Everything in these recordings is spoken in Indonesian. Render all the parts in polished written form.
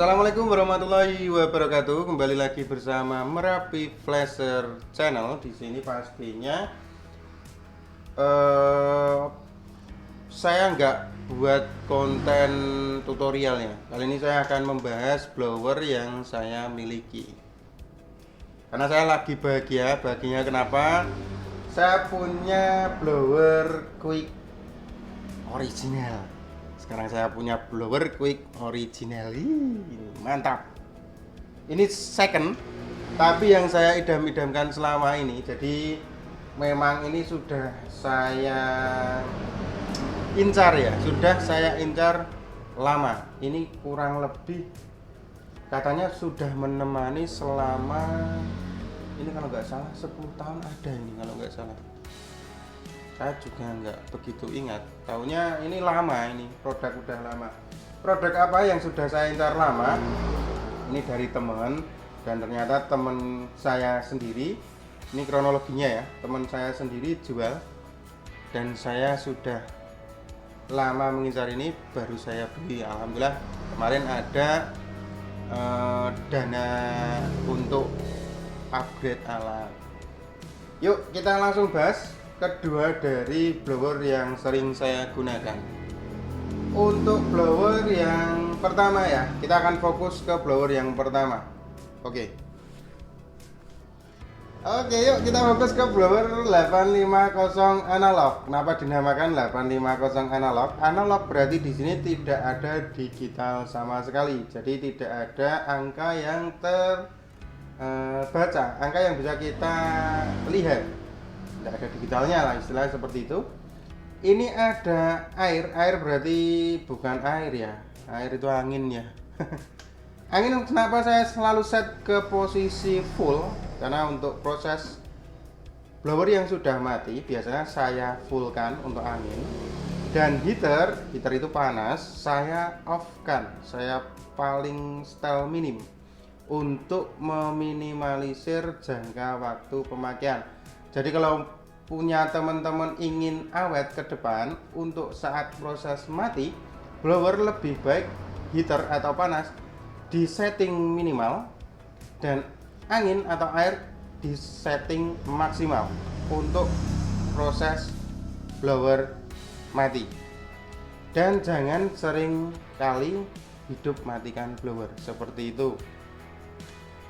Assalamualaikum warahmatullahi wabarakatuh. Kembali lagi bersama Merapi Flasher Channel. Di sini pastinya saya nggak buat konten tutorialnya. Kali ini saya akan membahas blower yang saya miliki. Karena saya lagi bahagianya kenapa? Saya punya blower quick original. Sekarang saya punya blower quick original. Mantap. Ini second, tapi yang saya idam-idamkan selama ini. Jadi memang ini sudah saya incar ya, sudah saya incar lama. Ini kurang lebih katanya sudah menemani selama ini kalau nggak salah 10 tahun ada ini kalau nggak salah. Saya juga nggak begitu ingat, taunya ini lama, ini produk udah lama. Produk apa yang sudah saya incar lama ini dari teman, dan ternyata teman saya sendiri, ini kronologinya ya, teman saya sendiri jual dan saya sudah lama mengincar ini, baru saya beli. Alhamdulillah kemarin ada dana untuk upgrade alat. Yuk kita langsung bahas kedua dari blower yang sering saya gunakan. Untuk blower yang pertama ya, kita akan fokus ke blower yang pertama. Oke, yuk kita fokus ke blower 850 analog. Kenapa dinamakan 850 analog? Analog berarti di sini tidak ada digital sama sekali. Jadi tidak ada angka yang terbaca, angka yang bisa kita lihat. Tidak ada digitalnya lah, istilahnya seperti itu. Ini ada air berarti bukan air ya, air itu angin ya. Angin kenapa saya selalu set ke posisi full? Karena untuk proses blower yang sudah mati biasanya saya fullkan untuk angin. Dan heater itu panas, saya off kan, saya paling setel minim untuk meminimalisir jangka waktu pemakaian. Jadi kalau punya teman-teman ingin awet ke depan, untuk saat proses mati, blower lebih baik heater atau panas di setting minimal dan angin atau air di setting maksimal untuk proses blower mati. Dan jangan sering kali hidup matikan blower seperti itu.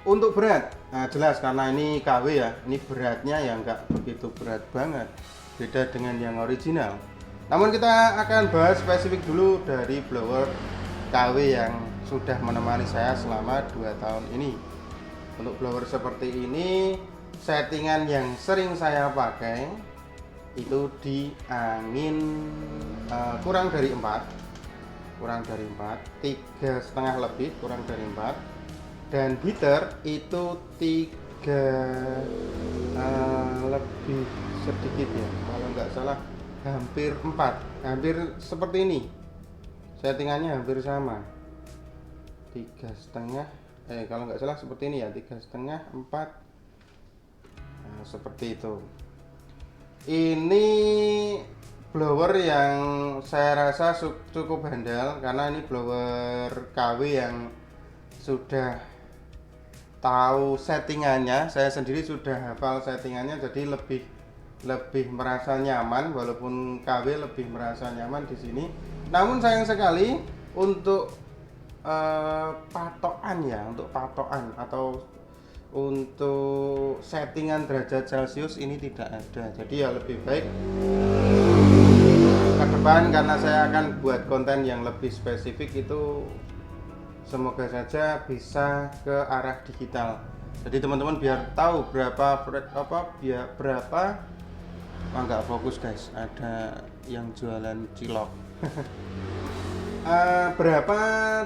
Untuk berat, nah jelas karena ini KW ya, ini beratnya yang nggak begitu berat banget, beda dengan yang original. Namun kita akan bahas spesifik dulu dari blower KW yang sudah menemani saya selama 2 tahun ini. Untuk blower seperti ini, settingan yang sering saya pakai itu di angin kurang dari 4, 3,5 lebih, kurang dari 4. Dan heater itu 3 lebih sedikit ya, kalau nggak salah hampir 4, hampir seperti ini, settingannya hampir sama, 3,5, kalau nggak salah seperti ini ya, 3,5, 4, nah, seperti itu. Ini blower yang saya rasa cukup handal karena ini blower KW yang sudah tahu settingannya. Saya sendiri sudah hafal settingannya, jadi lebih merasa nyaman, walaupun KW lebih merasa nyaman di sini. Namun sayang sekali untuk patokan atau untuk settingan derajat Celcius ini tidak ada. Jadi ya lebih baik ke depan, karena saya akan buat konten yang lebih spesifik itu, semoga saja bisa ke arah digital. Jadi teman-teman biar tahu berapa nggak fokus guys, ada yang jualan cilok. Berapa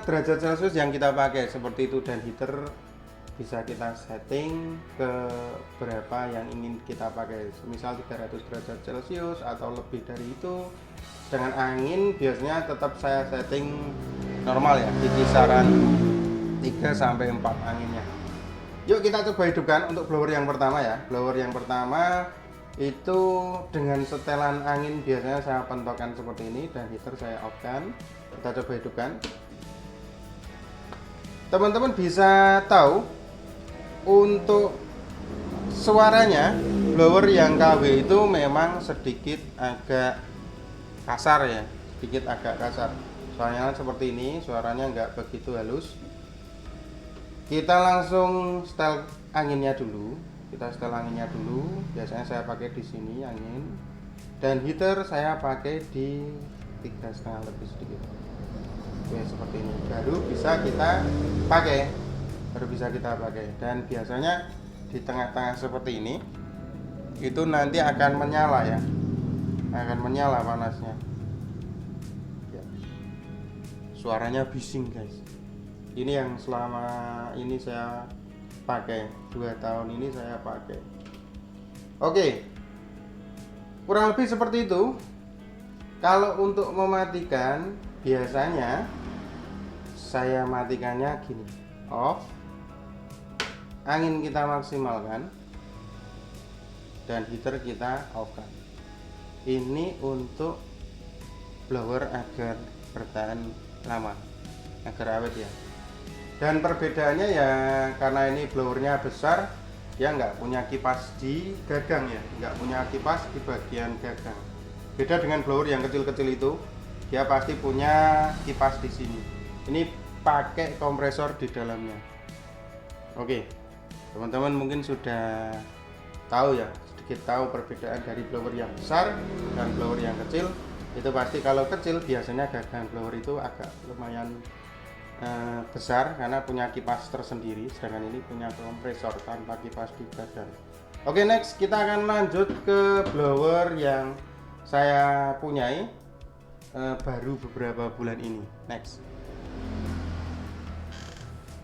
derajat Celcius yang kita pakai seperti itu, dan heater bisa kita setting ke berapa yang ingin kita pakai, misal 300 derajat Celcius atau lebih dari itu. Dengan angin biasanya tetap saya setting normal ya, di kisaran 3-4 anginnya. Yuk kita coba hidupkan untuk blower yang pertama ya. Blower yang pertama itu dengan setelan angin biasanya saya pentokkan seperti ini, dan heater saya off kan. Kita coba hidupkan. teman-teman bisa tahu untuk suaranya blower yang KW itu memang sedikit agak kasar ya, sedikit agak kasar. Soalnya seperti ini, suaranya nggak begitu halus. Kita langsung setel anginnya dulu. Biasanya saya pakai di sini angin, dan heater saya pakai di 3,5 lebih sedikit. Oke, seperti ini baru bisa kita pakai. Dan biasanya di tengah-tengah seperti ini itu nanti akan menyala ya, panasnya ya. Suaranya bising guys. Ini yang selama ini saya pakai, 2 tahun ini saya pakai. Oke, kurang lebih seperti itu. Kalau untuk mematikan, biasanya saya matikannya gini, off, angin kita maksimalkan, dan heater kita off kan. Ini untuk blower agar bertahan lama, agar awet ya. Dan perbedaannya ya karena ini blowernya besar, dia nggak punya kipas di gagang ya, nggak punya kipas di bagian gagang. Beda dengan blower yang kecil-kecil itu, dia pasti punya kipas di sini. Ini pakai kompresor di dalamnya. Oke, teman-teman mungkin sudah tahu ya, sedikit tahu perbedaan dari blower yang besar dan blower yang kecil. Itu pasti kalau kecil biasanya gagang blower itu agak lumayan besar karena punya kipas tersendiri, sedangkan ini punya kompresor tanpa kipas di badan. Oke, next kita akan lanjut ke blower yang saya punyai baru beberapa bulan ini. Next.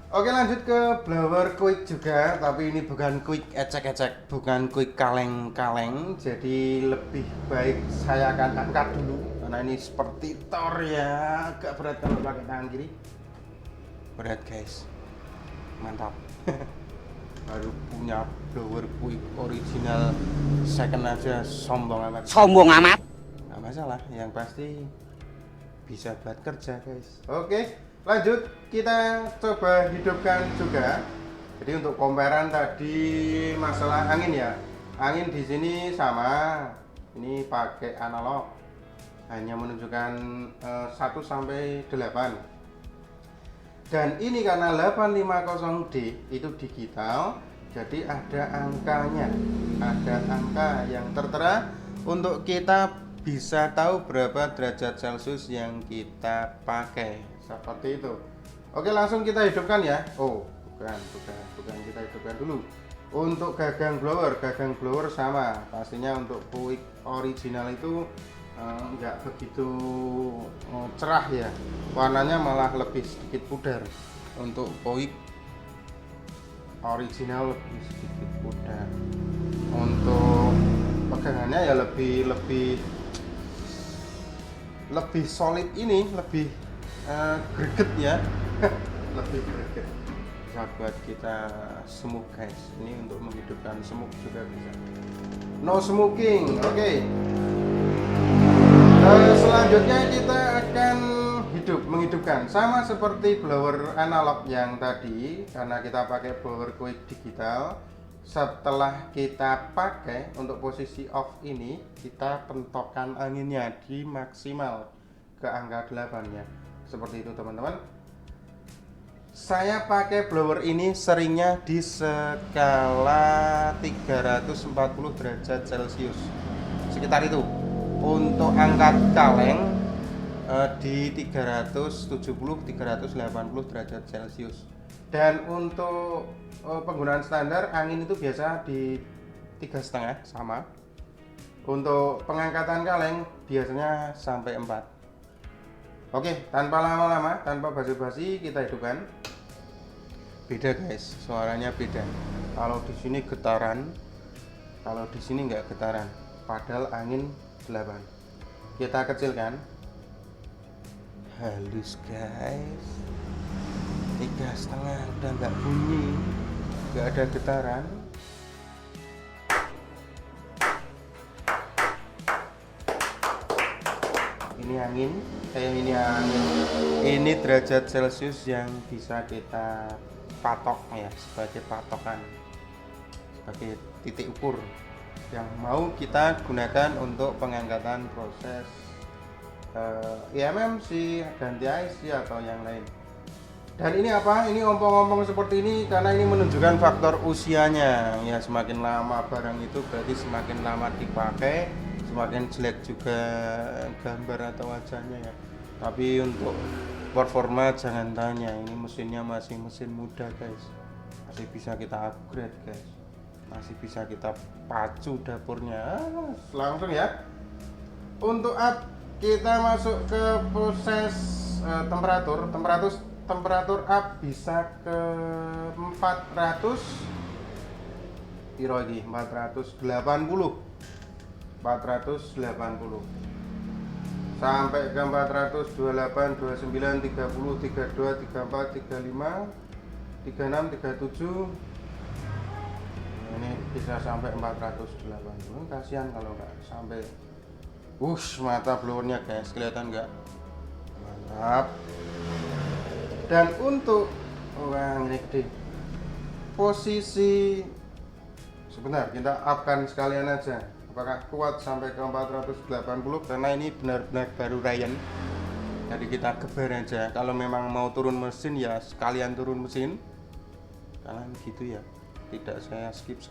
Oke, lanjut ke blower quick juga, tapi ini bukan quick ecek-ecek, bukan quick kaleng-kaleng, jadi lebih baik saya akan angkat dulu karena ini seperti Thor ya, agak berat kalau pakai tangan kiri. Berat guys, mantap. Baru punya blower quick original second aja sombong amat. Nggak masalah, yang pasti bisa buat kerja guys. Oke, lanjut kita coba hidupkan juga. Jadi untuk comparean tadi masalah angin ya, angin di sini sama, ini pakai analog, hanya menunjukkan 1 sampai 8. Dan ini karena 850D itu digital, jadi ada angkanya, ada angka yang tertera untuk kita bisa tahu berapa derajat Celcius yang kita pakai, seperti itu. Oke, langsung kita hidupkan ya. Oh, bukan kita hidupkan dulu. Untuk gagang blower sama, pastinya untuk quick original itu nggak begitu cerah ya, warnanya malah lebih sedikit pudar. Untuk quick original lebih sedikit pudar. Untuk pegangannya ya lebih solid, ini lebih greget ya. Lebih greget, bisa buat kita smoke guys. Ini untuk menghidupkan smoke juga bisa. No smoking. Oke. Selanjutnya kita akan menghidupkan sama seperti blower analog yang tadi, karena kita pakai blower quick digital. Setelah kita pakai untuk posisi off ini, kita pentokkan anginnya di maksimal ke angka 8 ya, seperti itu teman-teman. Saya pakai blower ini seringnya di skala 340 derajat Celcius, sekitar itu. Untuk angkat kaleng di 370-380 derajat Celcius. Dan untuk penggunaan standar angin itu biasa di 3,5 sama. Untuk pengangkatan kaleng biasanya sampai 4. Oke, tanpa lama-lama, tanpa basa-basi kita hidupkan. Beda guys, suaranya beda. Kalau di sini getaran, kalau di sini nggak getaran. Padahal angin 8. Kita kecilkan. Halus guys. 3,5 udah nggak bunyi, nggak ada getaran. Ini ini angin, ini derajat Celcius yang bisa kita patok ya, sebagai patokan, sebagai titik ukur yang mau kita gunakan untuk pengangkatan proses IMMC, ganti IC atau yang lain. Dan ini apa? Ini ompong-ompong seperti ini karena ini menunjukkan faktor usianya ya. Semakin lama barang itu berarti semakin lama dipakai, semakin jelek juga gambar atau wajahnya ya. Tapi untuk performa jangan tanya, ini mesinnya masih mesin muda guys, masih bisa kita upgrade guys, masih bisa kita pacu dapurnya langsung ya. Untuk kita masuk ke proses temperatur up bisa ke 400 piro lagi, 480 sampai ke 428, 29, 30, 32, 34, 35, 36, 37. Ini bisa sampai 480. Kasihan kalau nggak sampai. Mata blowernya guys, kelihatan nggak? Mantap. Dan untuk ini gede, posisi sebentar kita upkan sekalian aja apakah kuat sampai ke 480, karena ini benar-benar baru Ryan, jadi kita geber aja. Kalau memang mau turun mesin ya sekalian turun mesin, karena gitu ya, tidak saya skip.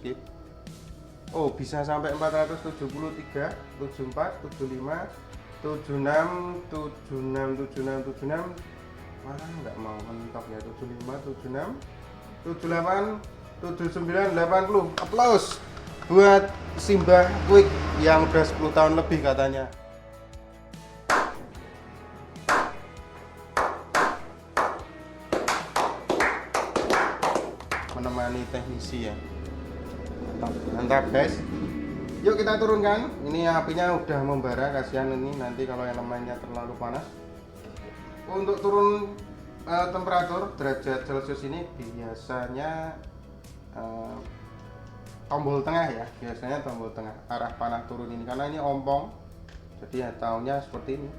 Bisa sampai 473, 74, 75, 76, 76, mana nggak mau mentok ya, 75, 76, 78, 79, 80. Aplaus buat Simbah Quick yang udah 10 tahun lebih katanya. Menemani teknisi ya. Mantap guys. Yuk kita turunkan. Ini apinya udah membara, kasihan ini nanti kalau elemennya terlalu panas. Untuk turun temperatur derajat Celcius ini biasanya tombol tengah ya, biasanya tombol tengah arah panah turun ini, karena ini ompong jadi ya tahunya seperti ini.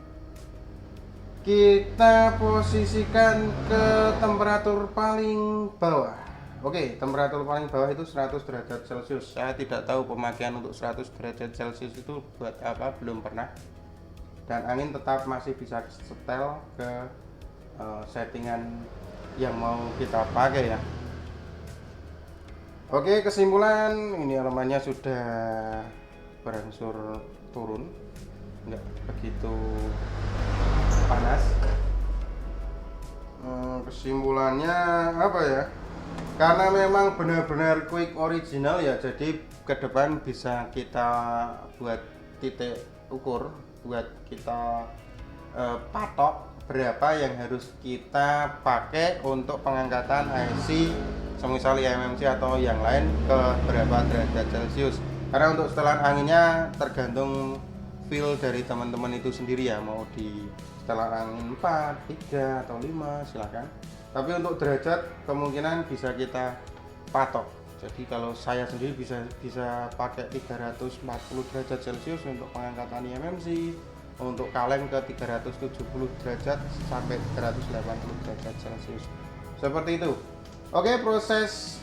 Kita posisikan ke temperatur paling bawah. Oke, temperatur paling bawah itu 100 derajat Celcius. Saya tidak tahu pemakaian untuk 100 derajat Celcius itu buat apa, belum pernah. Dan angin tetap masih bisa setel ke settingan yang mau kita pakai ya. Oke, kesimpulan ini elemennya sudah berangsur turun, nggak begitu panas. Kesimpulannya apa ya, karena memang benar-benar Quick original ya, jadi ke depan bisa kita buat titik ukur, buat kita patok berapa yang harus kita pakai untuk pengangkatan IC, semisal IMMC atau yang lain, ke berapa derajat Celcius. Karena untuk setelan anginnya tergantung feel dari teman-teman itu sendiri ya, mau di setelan angin 4, 3 atau 5 silahkan. Tapi untuk derajat kemungkinan bisa kita patok. Jadi kalau saya sendiri bisa pakai 340 derajat Celcius untuk pengangkatan IMMC, untuk kaleng ke 370 derajat sampai 380 derajat Celcius. Seperti itu. Oke, proses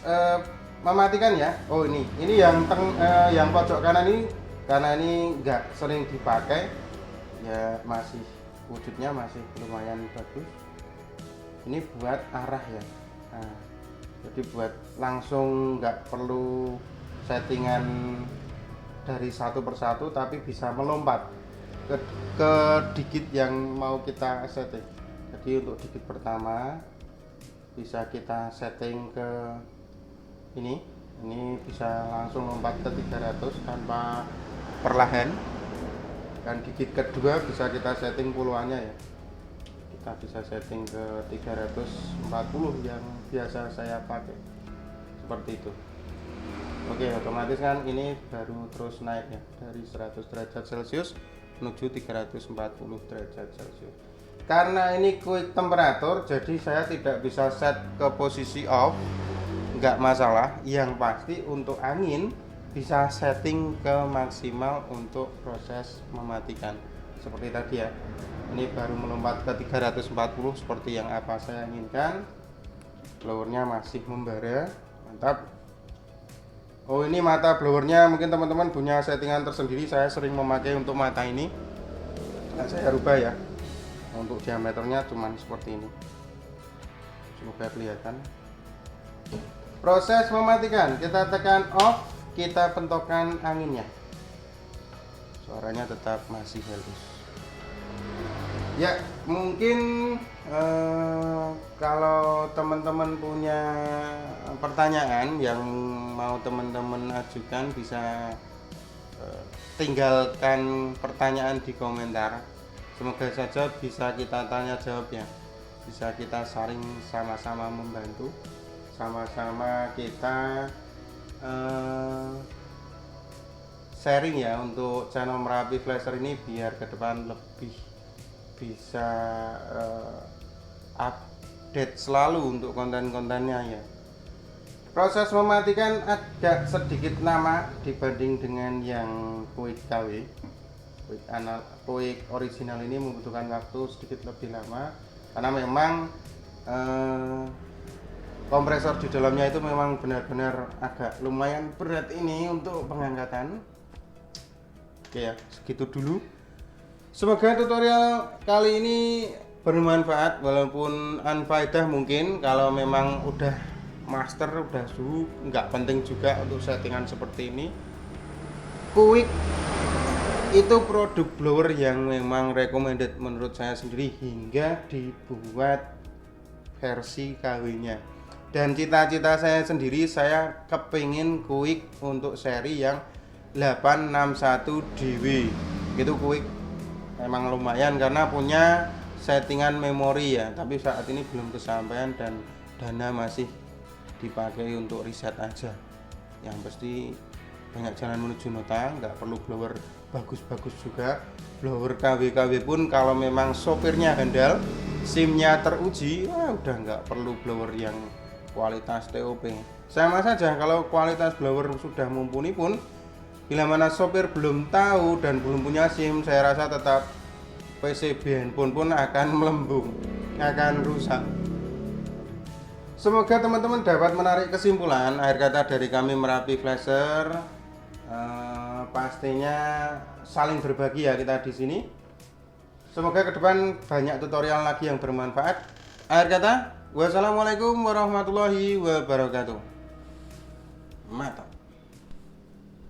mematikan ya. Ini yang pojok kanan ini, karena ini nggak sering dipakai ya, masih wujudnya masih lumayan bagus. Ini buat arah ya. Nah, jadi buat langsung, nggak perlu settingan dari satu persatu, tapi bisa melompat ke digit yang mau kita setting. Jadi untuk digit pertama bisa kita setting ke ini bisa langsung lompat ke 300 tanpa perlahan, dan digit kedua bisa kita setting puluhannya ya, kita bisa setting ke 340 yang biasa saya pakai, seperti itu. Oke, otomatis kan ini baru terus naik ya, dari 100 derajat Celcius menuju 340 derajat Celcius. Karena ini quick temperatur, jadi saya tidak bisa set ke posisi off, nggak masalah. Yang pasti untuk angin bisa setting ke maksimal untuk proses mematikan. seperti tadi ya. Ini baru melompat ke 340 seperti yang apa saya inginkan. Blowernya masih membara, mantap. Oh, ini mata blowernya mungkin teman-teman punya settingan tersendiri. Saya sering memakai untuk mata ini. Nah, saya rubah ya. Untuk diameternya cuman seperti ini. Semoga kelihatan. Proses mematikan, kita tekan off, kita pentokkan anginnya. Suaranya tetap masih halus. Ya, mungkin kalau teman-teman punya pertanyaan yang mau teman-teman ajukan, bisa tinggalkan pertanyaan di komentar. Semoga saja bisa kita tanya jawab ya, bisa kita saling sama-sama membantu, sama-sama kita sharing ya untuk channel Merapi Flasher ini, biar ke depan lebih bisa update selalu untuk konten-kontennya ya. Proses mematikan agak sedikit lama dibanding dengan yang Quick KW. Quick original ini membutuhkan waktu sedikit lebih lama karena memang kompresor di dalamnya itu memang benar-benar agak lumayan berat ini untuk pengangkatan. Oke ya, segitu dulu. Semoga tutorial kali ini bermanfaat, walaupun unfaedah mungkin. Kalau memang udah master, udah suhu, nggak penting juga untuk settingan seperti ini. Quick itu produk blower yang memang recommended menurut saya sendiri, hingga dibuat versi KW nya. Dan cita-cita saya sendiri, saya kepingin Quick untuk seri yang 861 DW gitu. Quick memang lumayan karena punya settingan memori ya, tapi saat ini belum kesampaian dan dana masih dipakai untuk riset aja. Yang pasti banyak jalan menuju nota, nggak perlu blower bagus-bagus juga. Blower KW-KW pun kalau memang sopirnya handal, SIM-nya teruji, udah nggak perlu blower yang kualitas TOP. Sama saja kalau kualitas blower sudah mumpuni pun, bila mana sopir belum tahu dan belum punya SIM, saya rasa tetap PCB handphone pun akan melembung, akan rusak. Semoga teman-teman dapat menarik kesimpulan. Akhir kata dari kami Merapi Flasher, pastinya saling berbagi ya kita di sini. Semoga ke depan banyak tutorial lagi yang bermanfaat. Akhir kata, wassalamualaikum warahmatullahi wabarakatuh. Mantap.